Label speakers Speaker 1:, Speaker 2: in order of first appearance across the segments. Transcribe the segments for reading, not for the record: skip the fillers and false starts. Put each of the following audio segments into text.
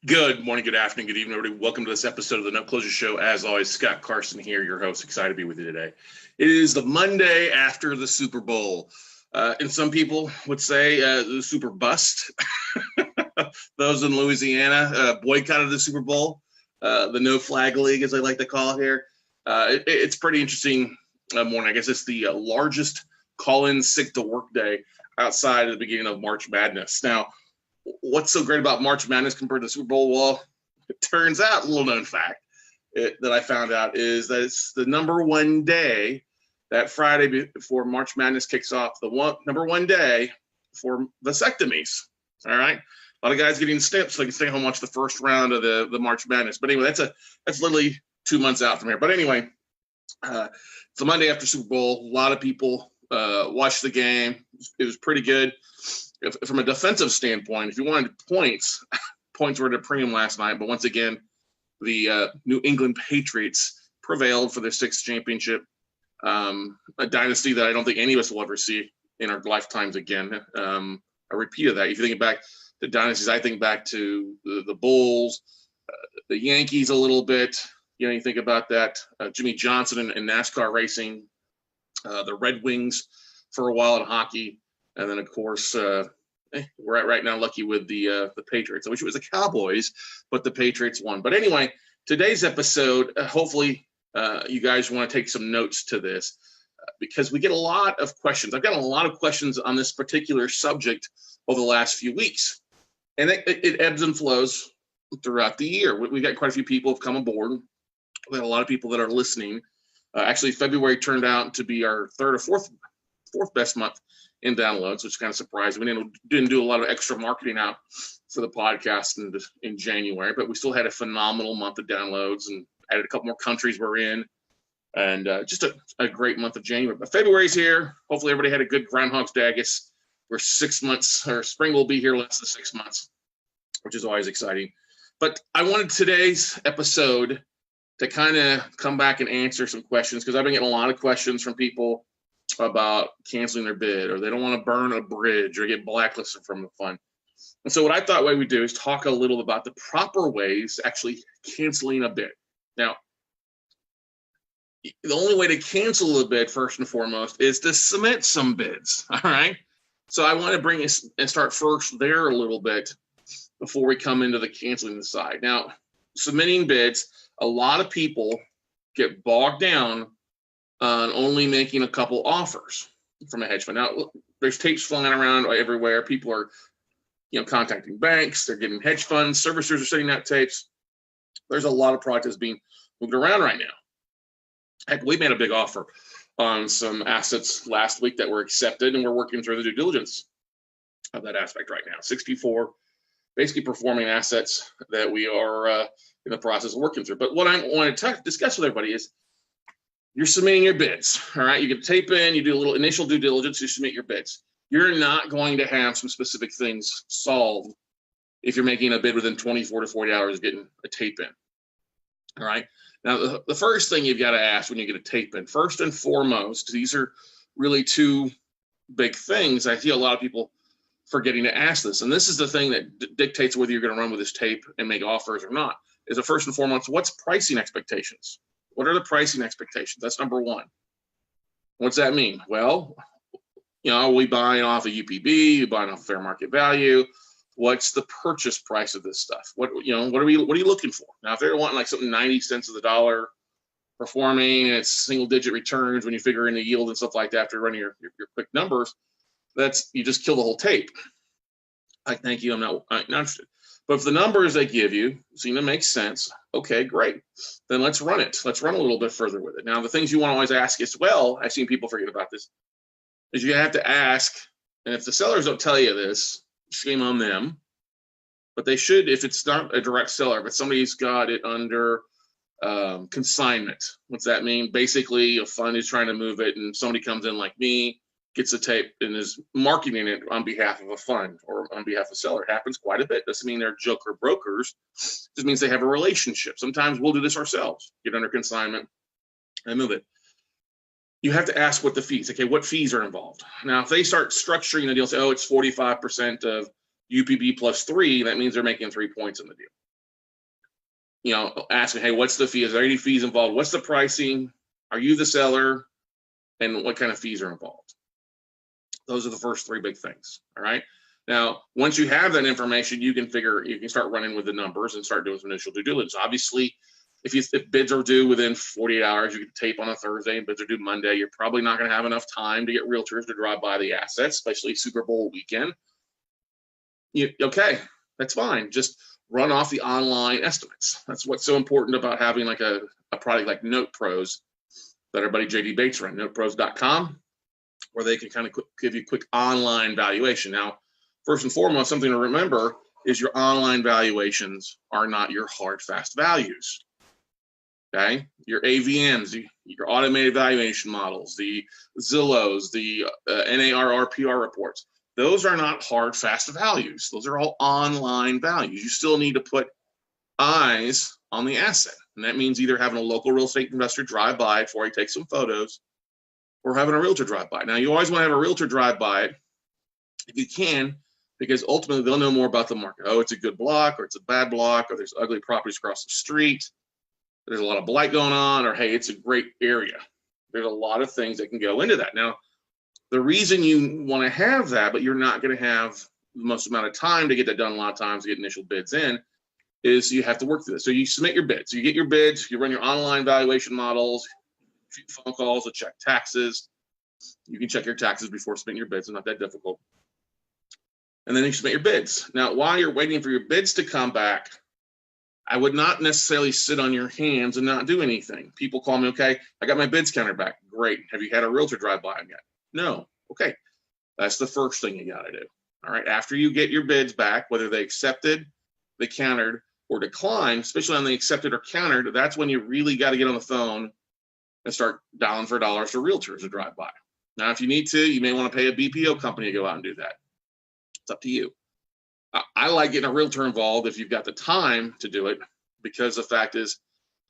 Speaker 1: Good morning, good afternoon, good evening, everybody. Welcome to this episode of the Note Closure Show. As always, Scott Carson here, your host. Excited to be with you today. It is the Monday after the Super Bowl. And some people would say the Super Bust. Those in Louisiana boycotted the Super Bowl. The No Flag League, as I like to call it here. It's pretty interesting morning. I guess it's the largest call-in sick to work day outside of the beginning of March Madness. Now, what's so great about March Madness compared to the Super Bowl? Well, it turns out, a little known fact that I found out is that it's the number one day, that Friday before March Madness kicks off, number one day for vasectomies. All right. A lot of guys getting snips so they can stay home and watch the first round of the March Madness. But anyway, that's literally 2 months out from here. But anyway, it's the Monday after Super Bowl. A lot of people watched the game. It was pretty good. From a defensive standpoint, if you wanted points were at a premium last night. But once again, the New England Patriots prevailed for their sixth championship, a dynasty that I don't think any of us will ever see in our lifetimes again. A repeat of that. If you think back to dynasties, I think back to the Bulls, the Yankees a little bit. You think about that, Jimmy Johnson in NASCAR racing, the Red Wings for a while in hockey. And then, of course, we're at right now lucky with the Patriots. I wish it was the Cowboys, but the Patriots won. But anyway, today's episode, hopefully you guys want to take some notes to this because we get a lot of questions. I've gotten a lot of questions on this particular subject over the last few weeks. And it ebbs and flows throughout the year. We got quite a few people have come aboard. We have a lot of people that are listening. Actually, February turned out to be our third or fourth best month in downloads, which is kind of surprising. We didn't do a lot of extra marketing out for the podcast in January, but we still had a phenomenal month of downloads and added a couple more countries we're in, and just a great month of January. But February's here. Hopefully everybody had a good Groundhog's Day. I guess we're 6 months, or spring will be here less than 6 months, which is always exciting. But I wanted today's episode to kind of come back and answer some questions because I've been getting a lot of questions from people about canceling their bid, or they don't want to burn a bridge or get blacklisted from the fund. And so what I thought we would do is talk a little about the proper ways actually canceling a bid. Now, the only way to cancel a bid, first and foremost, is to submit some bids. All right. So I want to bring us and start first there a little bit before we come into the canceling the side. Now, submitting bids, a lot of people get bogged down on only making a couple offers from a hedge fund. Now, there's tapes flying around everywhere. People are, contacting banks. They're getting hedge funds. Servicers are sending out tapes. There's a lot of product that's being moved around right now. Heck, we made a big offer on some assets last week that were accepted, and we're working through the due diligence of that aspect right now. 64 basically performing assets that we are in the process of working through. But what I want to discuss with everybody is you're submitting your bids, all right? You get a tape in, you do a little initial due diligence, you submit your bids. You're not going to have some specific things solved if you're making a bid within 24 to 40 hours of getting a tape in, all right? Now, the first thing you've got to ask when you get a tape in, first and foremost, these are really two big things. I see a lot of people forgetting to ask this, and this is the thing that dictates whether you're going to run with this tape and make offers or not, is the first and foremost, what's pricing expectations? What are the pricing expectations? That's number one. What's that mean? Well, we buying off a UPB, we buying off fair market value. What's the purchase price of this stuff? What are you looking for? Now, if they're wanting like something 90 cents of the dollar performing, and it's single digit returns when you figure in the yield and stuff like that after running your quick numbers, you just kill the whole tape. Like, thank you, I'm not interested. But if the numbers they give you seem to make sense, okay, great. Then let's run it. Let's run a little bit further with it. Now, the things you want to always ask as well, I've seen people forget about this, is you have to ask, and if the sellers don't tell you this, shame on them, but they should, if it's not a direct seller, but somebody's got it under consignment. What's that mean? Basically, a fund is trying to move it, and somebody comes in like me, gets the tape and is marketing it on behalf of a fund or on behalf of a seller. It happens quite a bit. Doesn't mean they're joker brokers. Just means they have a relationship. Sometimes we'll do this ourselves, get under consignment and move it. You have to ask what the fees, okay, what fees are involved. Now, if they start structuring the deal, say, oh, it's 45% of UPB plus 3, that means they're making 3 points in the deal. asking, hey, what's the fee? Is there any fees involved? What's the pricing? Are you the seller? And what kind of fees are involved? Those are the first three big things. All right. Now, once you have that information, you can start running with the numbers and start doing some initial due diligence. Obviously, if bids are due within 48 hours, you can tape on a Thursday and bids are due Monday, you're probably not going to have enough time to get realtors to drive by the assets, especially Super Bowl weekend. Okay, that's fine. Just run off the online estimates. That's what's so important about having like a product like Note Pros that our buddy JD Bates runs, notepros.com, where they can kind of give you a quick online valuation. Now, first and foremost, something to remember is your online valuations are not your hard, fast values. Okay, your AVMs, your automated valuation models, the Zillows, the NAR RPR reports, those are not hard, fast values. Those are all online values. You still need to put eyes on the asset. And that means either having a local real estate investor drive by it before he takes some photos, or having a realtor drive by. Now, you always want to have a realtor drive by it if you can, because ultimately they'll know more about the market. Oh, it's a good block, or it's a bad block, or there's ugly properties across the street, there's a lot of blight going on, or hey, it's a great area. There's a lot of things that can go into that. Now, the reason you want to have that, but you're not going to have the most amount of time to get that done a lot of times to get initial bids in, is you have to work through this. So you submit your bids. You get your bids, you run your online valuation models, a few phone calls to check taxes. You can check your taxes before submitting your bids. It's not that difficult. And then you submit your bids. Now, while you're waiting for your bids to come back, I would not necessarily sit on your hands and not do anything. People call me, okay, I got my bids counter back. Great. Have you had a realtor drive by them yet? No. Okay. That's the first thing you got to do. All right. After you get your bids back, whether they accepted, they countered, or declined, especially on the accepted or countered, that's when you really got to get on the phone and start dialing for dollars for realtors to drive by. Now, if you need to, you may want to pay a BPO company to go out and do that. It's up to you. I like getting a realtor involved if you've got the time to do it, because the fact is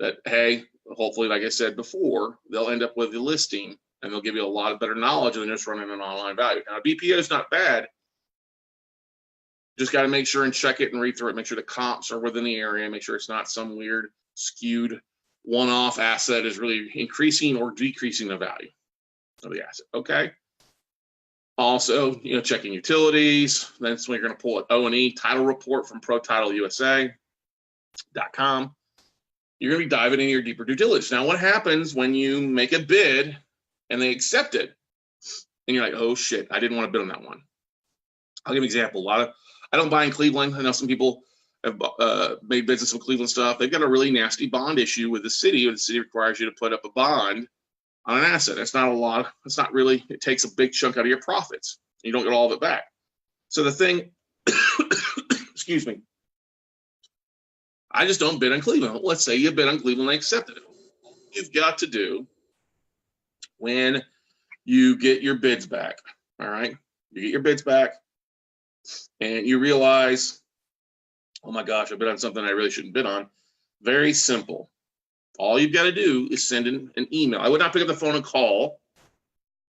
Speaker 1: that, hey, hopefully, like I said before, they'll end up with the listing and they'll give you a lot of better knowledge than just running an online value. Now, BPO is not bad. Just got to make sure and check it and read through it. Make sure the comps are within the area. Make sure it's not some weird skewed one-off asset is really increasing or decreasing the value of the asset. Okay. Also, checking utilities. That's when you're going to pull an O&E title report from ProTitleUSA.com. You're going to be diving into your deeper due diligence. Now, what happens when you make a bid and they accept it, and you're like, oh shit, I didn't want to bid on that one? I'll give you an example. I don't buy in Cleveland. I know some people have made bids on some Cleveland stuff. They've got a really nasty bond issue with the city, and the city requires you to put up a bond on an asset. That's not a lot. It's not really, it takes a big chunk out of your profits. You don't get all of it back. So the thing, excuse me, I just don't bid on Cleveland. Let's say you bid on Cleveland and they accepted it. You've got to do when you get your bids back, all right? You get your bids back and you realize, oh my gosh, I bid on something I really shouldn't bid on. Very simple. All you've got to do is send an email. I would not pick up the phone and call.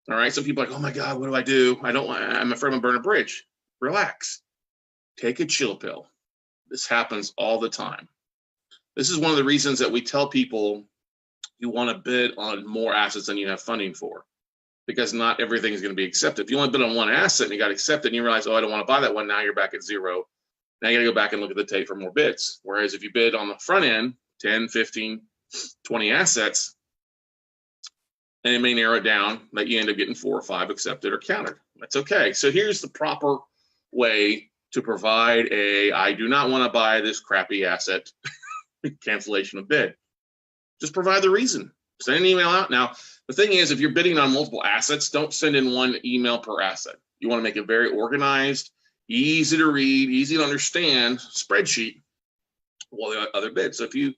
Speaker 1: All right. Some people are like, oh my God, what do? I'm afraid I'm gonna burn a bridge. Relax. Take a chill pill. This happens all the time. This is one of the reasons that we tell people you want to bid on more assets than you have funding for, because not everything is going to be accepted. If you only bid on one asset and you got accepted and you realize, oh, I don't want to buy that one, now you're back at zero. Now you got to go back and look at the tape for more bids. Whereas if you bid on the front end, 10, 15, 20 assets, and it may narrow it down that you end up getting 4 or 5 accepted or countered. That's okay. So here's the proper way to provide I do not want to buy this crappy asset cancellation of bid. Just provide the reason. Send an email out. Now, the thing is, if you're bidding on multiple assets, don't send in one email per asset. You want to make it very organized, easy to read, easy to understand spreadsheet of all the other bids. So if you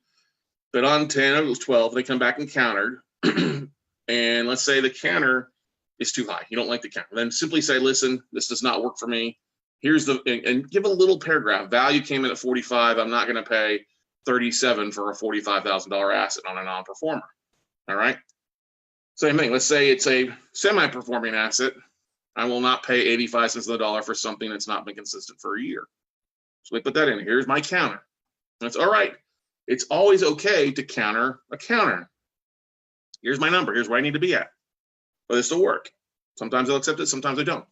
Speaker 1: bid on 10 or 12, they come back and countered, and let's say the counter is too high. You don't like the counter. Then simply say, listen, this does not work for me. Here's and give a little paragraph. Value came in at 45. I'm not going to pay 37 for a $45,000 asset on a non-performer. All right. Same thing. Let's say it's a semi-performing asset. I will not pay 85 cents on the dollar for something that's not been consistent for a year. So we put that in. Here's my counter. That's all right. It's always okay to counter a counter. Here's my number. Here's where I need to be at for this to work. Sometimes they'll accept it. Sometimes they don't.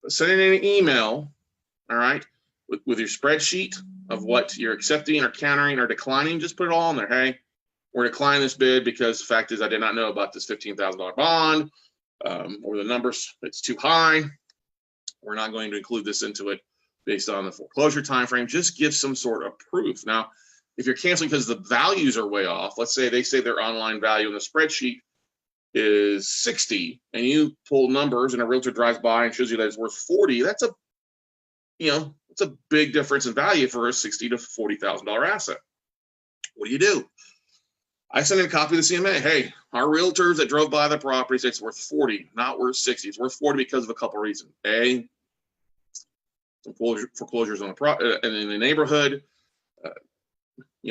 Speaker 1: But sending an email, all right, with your spreadsheet of what you're accepting or countering or declining, just put it all in there. Hey, we're declining this bid because the fact is I did not know about this $15,000 bond, or the numbers, it's too high. We're not going to include this into it based on the foreclosure time frame. Just give some sort of proof. Now, if you're canceling because the values are way off, let's say they say their online value in the spreadsheet is 60, and you pull numbers and a realtor drives by and shows you that it's worth 40, that's it's a big difference in value for a $60,000 to $40,000 asset. What do? I send in a copy of the CMA. Hey, our realtors that drove by the property say it's worth 40, not worth 60. It's worth 40 because of a couple of reasons. A, some foreclosures on in the neighborhood,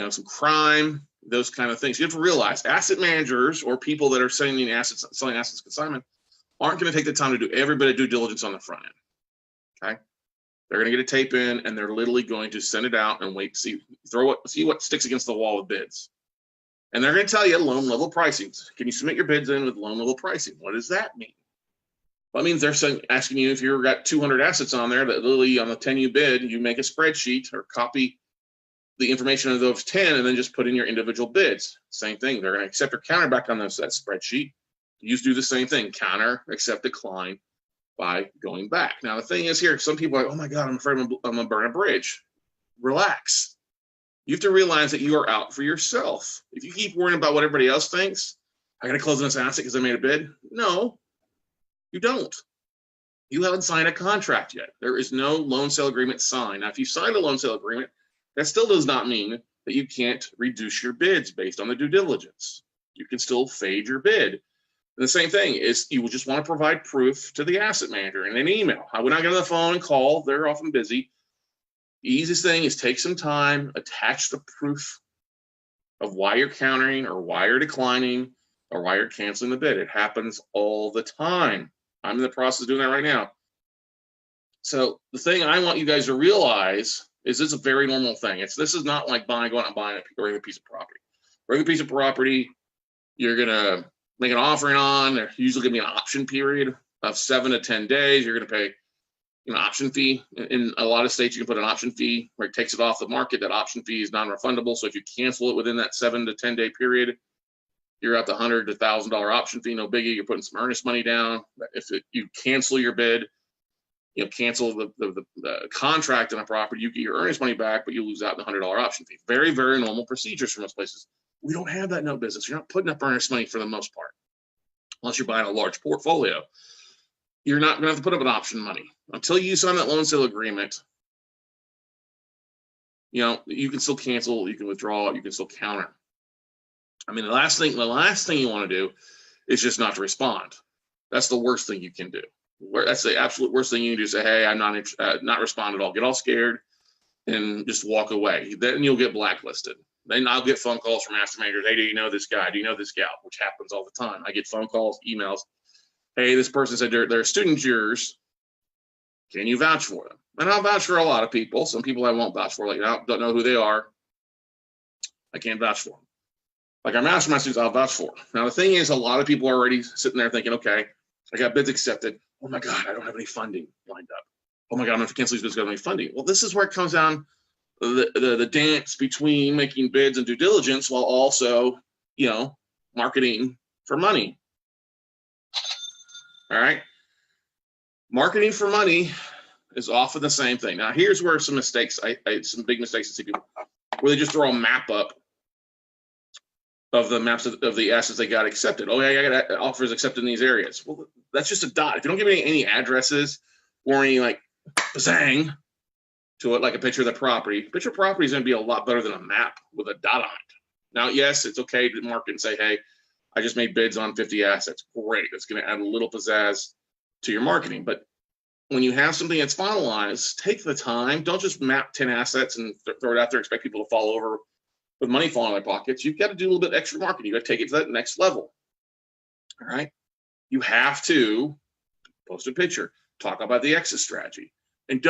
Speaker 1: some crime, those kind of things. You have to realize asset managers or people that are selling assets consignment aren't going to take the time to do every bit of due diligence on the front end. Okay, they're going to get a tape in and they're literally going to send it out and wait to see what sticks against the wall with bids. And they're going to tell you loan level pricing. Can you submit your bids in with loan level pricing? What does that mean? Well, that means they're asking you if you've got 200 assets on there that literally on the 10 you bid, you make a spreadsheet or copy the information of those 10 and then just put in your individual bids. Same thing. They're going to accept or counter back on that spreadsheet. You do the same thing, counter, accept, decline by going back. Now, the thing is here, some people are like, oh my God, I'm afraid I'm going to burn a bridge. Relax. You have to realize that you are out for yourself. If you keep worrying about what everybody else thinks, I got to close on this asset because I made a bid. No, you don't. You haven't signed a contract yet. There is no loan sale agreement signed. Now, if you signed a loan sale agreement, that still does not mean that you can't reduce your bids based on the due diligence. You can still fade your bid. And the same thing is you will just want to provide proof to the asset manager in an email. I would not get on the phone and call. They're often busy. The easiest thing is take some time, attach the proof of why you're countering or why you're declining or why you're canceling the bid. It happens all the time. I'm in the process of doing that right now. So the thing I want you guys to realize is this is a very normal thing. This is not like going out and buying a regular piece of property. Regular piece of property, you're gonna make an offering on. There's usually gonna be an option period of 7 to 10 days. You're gonna pay an option fee. In a lot of states, you can put an option fee where it takes it off the market. That option fee is non-refundable. So if you cancel it within that 7 to 10 day period, you're at the $100 to $1,000 option fee. No biggie. You're putting some earnest money down. If you cancel your bid, cancel the contract on a property, you get your earnest money back, but you lose out the $100 option fee. Very, very normal procedures for most places. We don't have that in no business. You're not putting up earnest money for the most part, unless you're buying a large portfolio. You're not going to have to put up an option money until you sign that loan sale agreement. You can still cancel, you can withdraw, you can still counter. I mean, the last thing you want to do is just not to respond. That's the worst thing you can do. That's the absolute worst thing you can do. Say, hey, I'm not respond at all. Get all scared and just walk away. Then you'll get blacklisted. Then I'll get phone calls from asset managers. Hey, do you know this guy? Do you know this gal? Which happens all the time. I get phone calls, emails. Hey, this person said they're students of yours. Can you vouch for them? And I'll vouch for a lot of people. Some people I won't vouch for. Like, I don't know who they are. I can't vouch for them. Like our mastermind students, I'll vouch for. Now, the thing is, a lot of people are already sitting there thinking, okay, I got bids accepted. Oh my God, I don't have any funding lined up. Oh my God, I'm going to cancel these bids because I don't have any funding. Well, this is where it comes down the dance between making bids and due diligence while also, marketing for money. All right. Marketing for money is often the same thing. Now, here's where some mistakes, some big mistakes I see people, where they just throw a map up of the maps of the assets they got accepted. Oh, yeah, I got offers accepted in these areas. Well, that's just a dot. If you don't give me any addresses or any bazang to it, like a picture of the property, picture of property is going to be a lot better than a map with a dot on it. Now, yes, it's okay to market and say, hey, I just made bids on 50 assets. Great. That's going to add a little pizzazz to your marketing. But when you have something that's finalized, take the time. Don't just map 10 assets and throw it out there, expect people to fall over with money falling in their pockets. You've got to do a little bit extra marketing. You got to take it to that next level. All right. You have to post a picture, talk about the exit strategy. And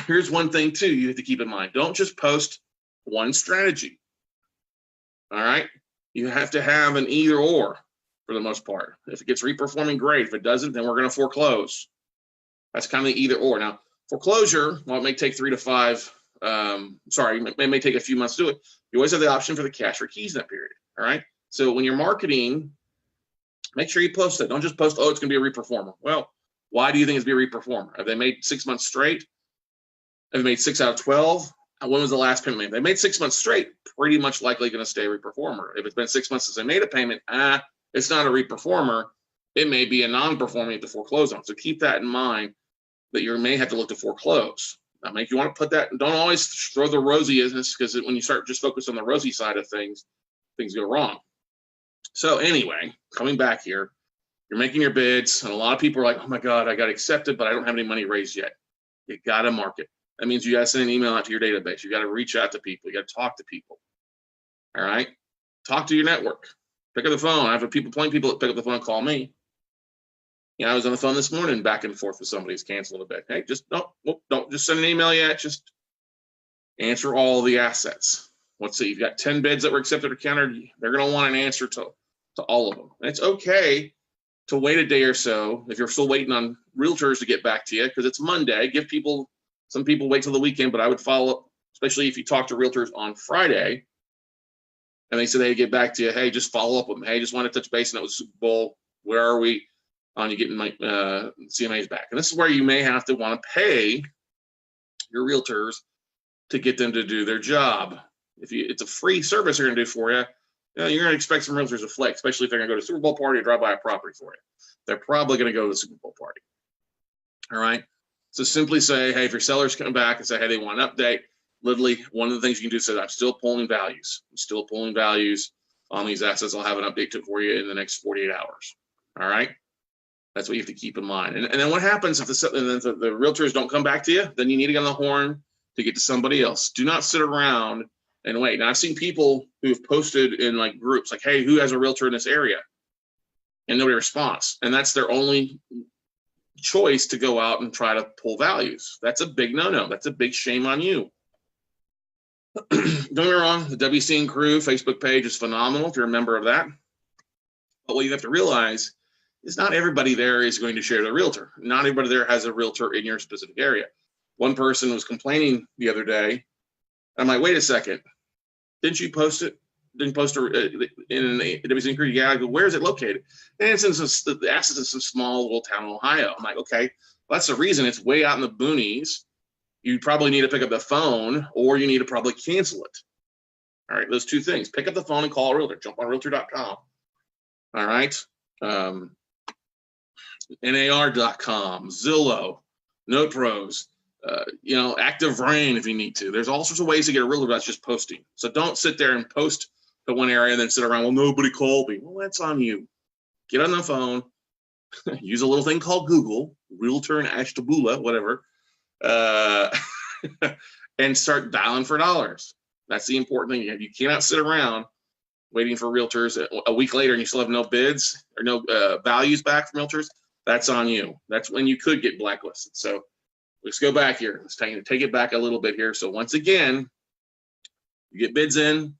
Speaker 1: here's one thing too you have to keep in mind. Don't just post one strategy. All right. You have to have an either or for the most part. If it gets reperforming, great. If it doesn't, then we're going to foreclose. That's kind of the either or. Now, foreclosure, well, it may take 3 to 5. It may take a few months to do it. You always have the option for the cash for keys in that period. All right. So when you're marketing, make sure you post it. Don't just post, oh, it's going to be a reperformer. Well, why do you think it's going to be a reperformer? Have they made 6 months straight? Have they made 6 out of 12? When was the last payment made? If they made 6 months straight, pretty much likely going to stay a reperformer. If it's been 6 months since they made a payment, it's not a reperformer. It may be a non-performing to foreclose on. So keep that in mind that you may have to look to foreclose. I mean, if you want to put that, don't always throw the rosiness, because when you start just focus on the rosy side of things, things go wrong. So anyway, coming back here, you're making your bids, and a lot of people are like, oh my God, I got accepted, but I don't have any money raised yet. You got to market. That means you got to send an email out to your database. You got to reach out to people. You got to talk to people. All right. Talk to your network. Pick up the phone. I have plenty of people that pick up the phone and call me. I was on the phone this morning back and forth with somebody who's canceled a bid. Hey, just don't just send an email yet. Just answer all the assets. Let's see, you've got 10 bids that were accepted or countered. They're going to want an answer to all of them. And it's okay to wait a day or so if you're still waiting on realtors to get back to you, because it's Monday. Some people wait till the weekend, but I would follow up, especially if you talk to realtors on Friday and they say they get back to you. Hey, just follow up with them. Hey, just want to touch base. And it was Super Bowl. Where are we on you getting my CMAs back? And this is where you may have to want to pay your realtors to get them to do their job. It's a free service they're going to do for you, you're going to expect some realtors to flex, especially if they're going to go to a Super Bowl party or drive by a property for you. They're probably going to go to the Super Bowl party. All right. So simply say, hey, if your seller's coming back and say, hey, they want an update, literally one of the things you can do is say, I'm still pulling values. I'm still pulling values on these assets. I'll have an update for you in the next 48 hours. All right. That's what you have to keep in mind. And then what happens if the realtors don't come back to you? Then you need to get on the horn to get to somebody else. Do not sit around and wait. Now, I've seen people who have posted in like groups like, hey, who has a realtor in this area? And nobody responds. And that's their only choice to go out and try to pull values. That's a big no-no. That's a big shame on you. Don't get me wrong, the WC and Crew Facebook page is phenomenal if you're a member of that. But what you have to realize is not everybody there is going to share the realtor. Not everybody there has a realtor in your specific area. One person was complaining the other day. I'm like, wait a second. Didn't you post it? Didn't post it in the WC and Crew? Yeah. I go, where is it located? And it's in the assets in some small little town in Ohio. I'm like, okay, well, that's the reason. It's way out in the boonies. You probably need to pick up the phone, or you need to probably cancel it. All right, those two things. Pick up the phone and call a realtor. Jump on realtor.com. All right. NAR.com, Zillow, NotePros, Active Rain if you need to. There's all sorts of ways to get a realtor that's just posting. So don't sit there and post to one area and then sit around, well, nobody called me. Well, that's on you. Get on the phone, use a little thing called Google, Realtor in Ashtabula, whatever, and start dialing for dollars. That's the important thing. You cannot sit around waiting for realtors a week later and you still have no bids or no values back from realtors. That's on you. That's when you could get blacklisted. So let's go back here. Let's take it back a little bit here. So once again, you get bids in,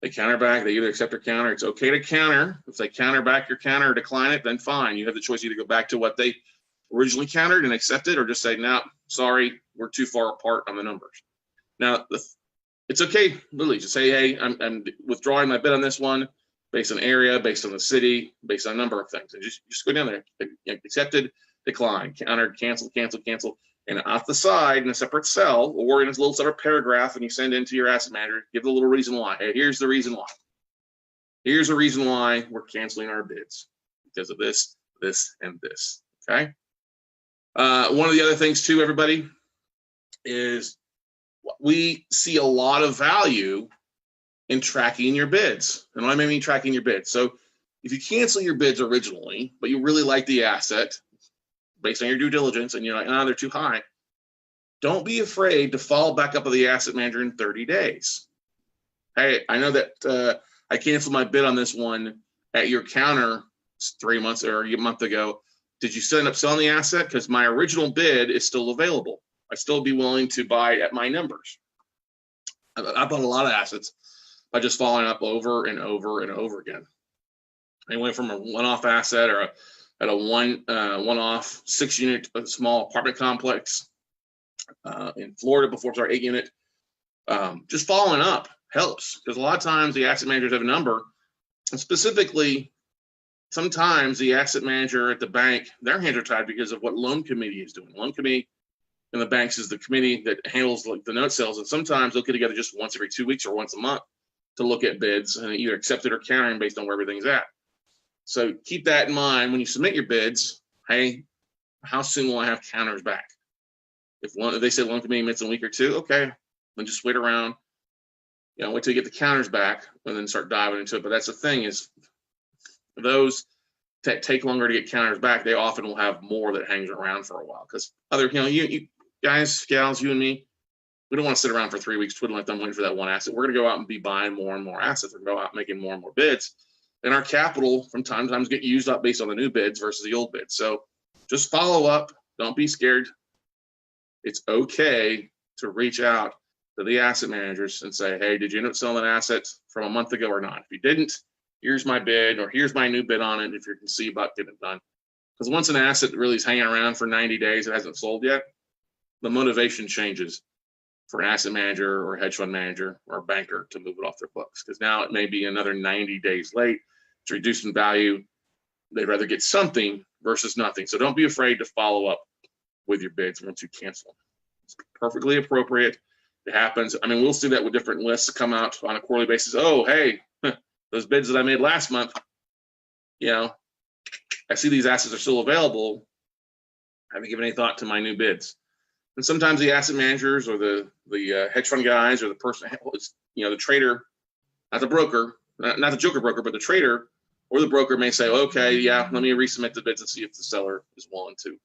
Speaker 1: they counter back, they either accept or counter. It's okay to counter. If they counter back your counter or decline it, then fine. You have the choice either to go back to what they originally countered and accept it, or just say, no, sorry, we're too far apart on the numbers. Now, it's okay, literally, just say, hey, I'm withdrawing my bid on this one based on area, based on the city, based on a number of things. And just go down there, accepted, decline, countered, cancel, cancel, cancel. And off the side in a separate cell or in a little separate paragraph, and you send into your asset manager, give a little reason why. Hey, here's the reason why. Here's the reason why we're canceling our bids because of this, this, and this. Okay. One of the other things too, everybody, is we see a lot of value in tracking your bids. And what I mean tracking your bids. So if you cancel your bids originally, but you really like the asset based on your due diligence and you're like, they're too high, don't be afraid to follow back up with the asset manager in 30 days. Hey, I know that I canceled my bid on this one at your counter 3 months or a month ago. Did you end up selling the asset? Because my original bid is still available. I'd still be willing to buy at my numbers. I bought a lot of assets by just following up over and over and over again. They went from a one-off asset or a one-off 6-unit small apartment complex in Florida before it's our 8-unit. Just following up helps, because a lot of times the asset managers have a number, and specifically, sometimes the asset manager at the bank, their hands are tied because of what loan committee is doing. Loan committee in the banks is the committee that handles like the note sales, and sometimes they'll get together just once every 2 weeks or once a month to look at bids and either accept it or counter them based on where everything's at. So keep that in mind when you submit your bids. Hey, how soon will I have counters back? If they say loan committee meets in a week or two, okay, then just wait around. Wait till you get the counters back and then start diving into it. But that's the thing, is those that take longer to get counters back, they often will have more that hangs around for a while. Because you guys, gals, you and me, we don't want to sit around for 3 weeks twiddling thumb waiting for that one asset. We're going to go out and be buying more and more assets. We're going to go out making more and more bids. And our capital from time to time get used up based on the new bids versus the old bids. So just follow up. Don't be scared. It's okay to reach out to the asset managers and say, hey, did you end up selling an asset from a month ago or not? If you didn't, here's my bid, or here's my new bid on it if you can see about getting it done. Because once an asset really is hanging around for 90 days, it hasn't sold yet, the motivation changes for an asset manager or a hedge fund manager or a banker to move it off their books. Because now it may be another 90 days late. It's reduced in value. They'd rather get something versus nothing. So don't be afraid to follow up with your bids once you cancel them. It's perfectly appropriate. It happens. I mean, we'll see that with different lists that come out on a quarterly basis. Oh, hey, those bids that I made last month, I see these assets are still available. I haven't given any thought to my new bids. And sometimes the asset managers or the hedge fund guys or the person, the trader, not the broker, not the joker broker, but the trader or the broker may say, okay, yeah, let me resubmit the bids and see if the seller is willing to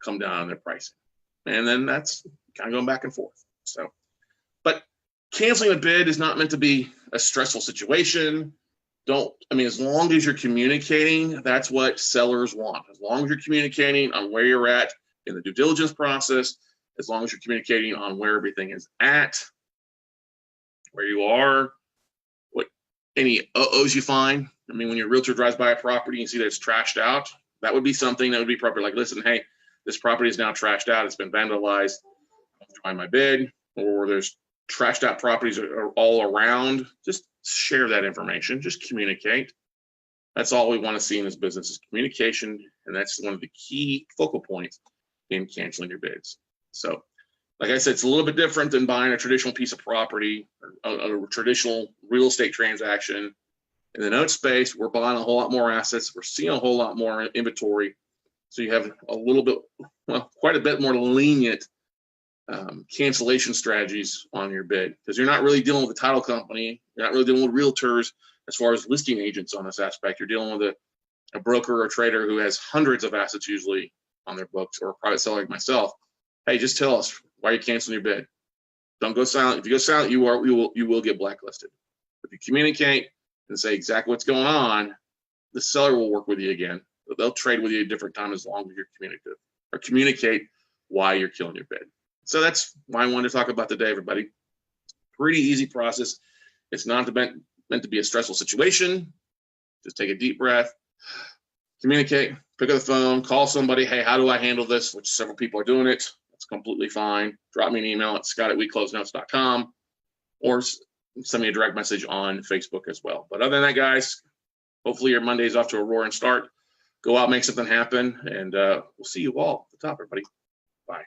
Speaker 1: come down on their pricing. And then that's kind of going back and forth. So, but canceling a bid is not meant to be a stressful situation. As long as you're communicating, that's what sellers want. As long as you're communicating on where you're at in the due diligence process, as long as you're communicating on where everything is at, where you are, what any uh-ohs you find. When your realtor drives by a property and you see that it's trashed out, that would be something that would be appropriate. Like, listen, hey, this property is now trashed out. It's been vandalized. I'm trying my bid. Or there's trashed out properties are all around. Just share that information. Just communicate. That's all we want to see in this business is communication, and that's one of the key focal points in canceling your bids. So, like I said, it's a little bit different than buying a traditional piece of property or a traditional real estate transaction. In the note space, we're buying a whole lot more assets. We're seeing a whole lot more inventory. So you have a little bit, quite a bit more lenient cancellation strategies on your bid, because you're not really dealing with a title company. You're not really dealing with realtors as far as listing agents on this aspect. You're dealing with a broker or trader who has hundreds of assets usually on their books, or a private seller like myself. Hey, just tell us why you're canceling your bid. Don't go silent. If you go silent, you will get blacklisted. If you communicate and say exactly what's going on, the seller will work with you again. They'll trade with you at a different time as long as you're communicative or communicate why you're killing your bid. So that's why I wanted to talk about today, everybody. Pretty easy process. It's not meant to be a stressful situation. Just take a deep breath, communicate, pick up the phone, call somebody. Hey, how do I handle this? Which several people are doing it. That's completely fine. Drop me an email at scott@weclosenotes.com or send me a direct message on Facebook as well. But other than that, guys, hopefully your Monday is off to a roaring start. Go out, make something happen, and we'll see you all at the top, everybody. Bye.